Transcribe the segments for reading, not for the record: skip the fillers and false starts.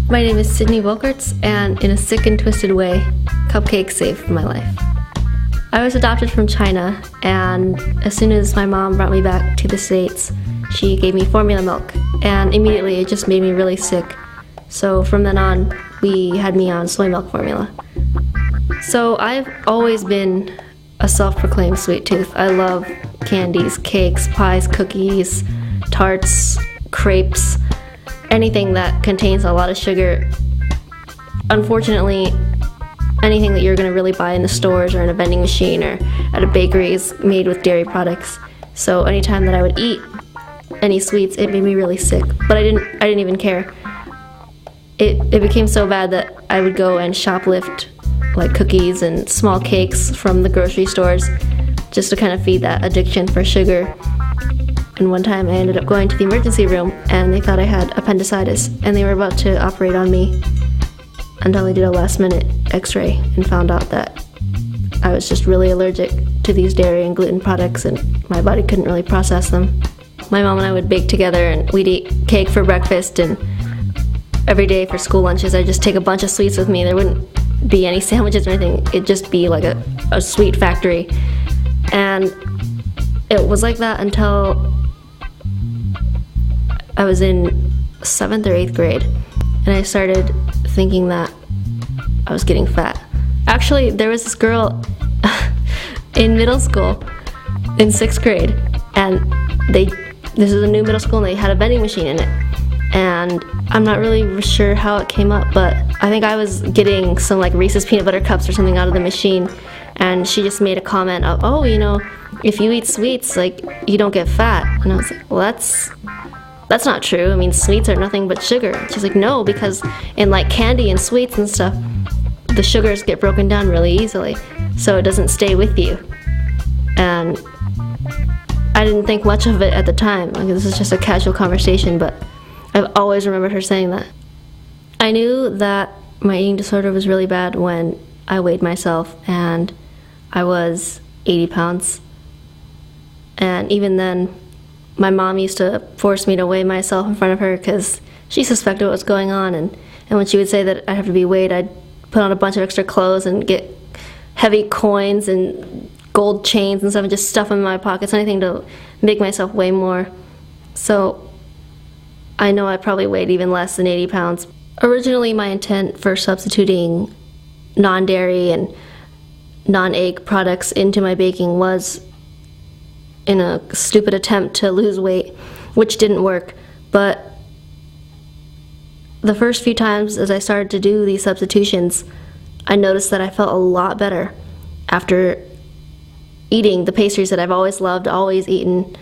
My name is Sydney Wilkerts, and in a sick and twisted way, cupcakes saved my life. I was adopted from China, and as soon as my mom brought me back to the States, she gave me formula milk, and immediately it just made me really sick. So from then on, we had me on soy milk formula. So I've always been a self-proclaimed sweet tooth. I love candies, cakes, pies, cookies, tarts, crepes, anything that contains a lot of sugar. Unfortunately, anything that you're going to really buy in the stores or in a vending machine or at a bakery is made with dairy products. So anytime that I would eat any sweets, it made me really sick. But I didn't even care. It became so bad that I would go and shoplift like cookies and small cakes from the grocery stores just to kind of feed that addiction for sugar. And one time I ended up going to the emergency room and they thought I had appendicitis and they were about to operate on me until they did a last-minute x-ray and found out that I was just really allergic to these dairy and gluten products and my body couldn't really process them. My mom and I would bake together and we'd eat cake for breakfast, and every day for school lunches I'd just take a bunch of sweets with me. There wouldn't be any sandwiches or anything. It'd just be like a sweet factory. And it was like that until I was in 7th or 8th grade, and I started thinking that I was getting fat. Actually, there was this girl in middle school in 6th grade, and this is a new middle school and they had a vending machine in it. And I'm not really sure how it came up, but I think I was getting some like Reese's peanut butter cups or something out of the machine, and she just made a comment of, oh, if you eat sweets, like, you don't get fat. And I was like, well, that's not true. I mean, sweets are nothing but sugar. She's like, no, because in like candy and sweets and stuff, the sugars get broken down really easily, so it doesn't stay with you. And I didn't think much of it at the time. Like, this is just a casual conversation, but I've always remembered her saying that. I knew that my eating disorder was really bad when I weighed myself and I was 80 pounds. And even then, my mom used to force me to weigh myself in front of her because she suspected what was going on. And when she would say that I'd have to be weighed, I'd put on a bunch of extra clothes and get heavy coins and gold chains and stuff and just stuff them in my pockets, anything to make myself weigh more. So I know I probably weighed even less than 80 pounds. Originally, my intent for substituting non-dairy and non-egg products into my baking was in a stupid attempt to lose weight, which didn't work. But the first few times as I started to do these substitutions, I noticed that I felt a lot better after eating the pastries that I've always loved, always eaten.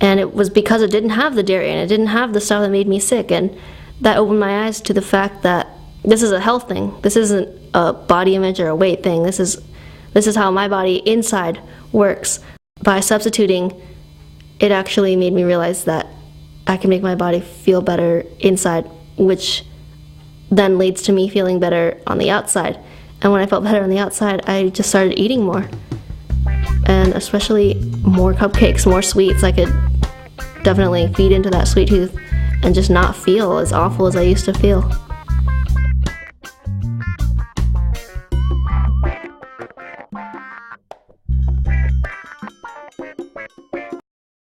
And it was because it didn't have the dairy and it didn't have the stuff that made me sick. And that opened my eyes to the fact that this is a health thing. This isn't a body image or a weight thing. This is how my body inside works. By substituting, it actually made me realize that I can make my body feel better inside, which then leads to me feeling better on the outside. And when I felt better on the outside, I just started eating more. And especially more cupcakes, more sweets. I could definitely feed into that sweet tooth and just not feel as awful as I used to feel.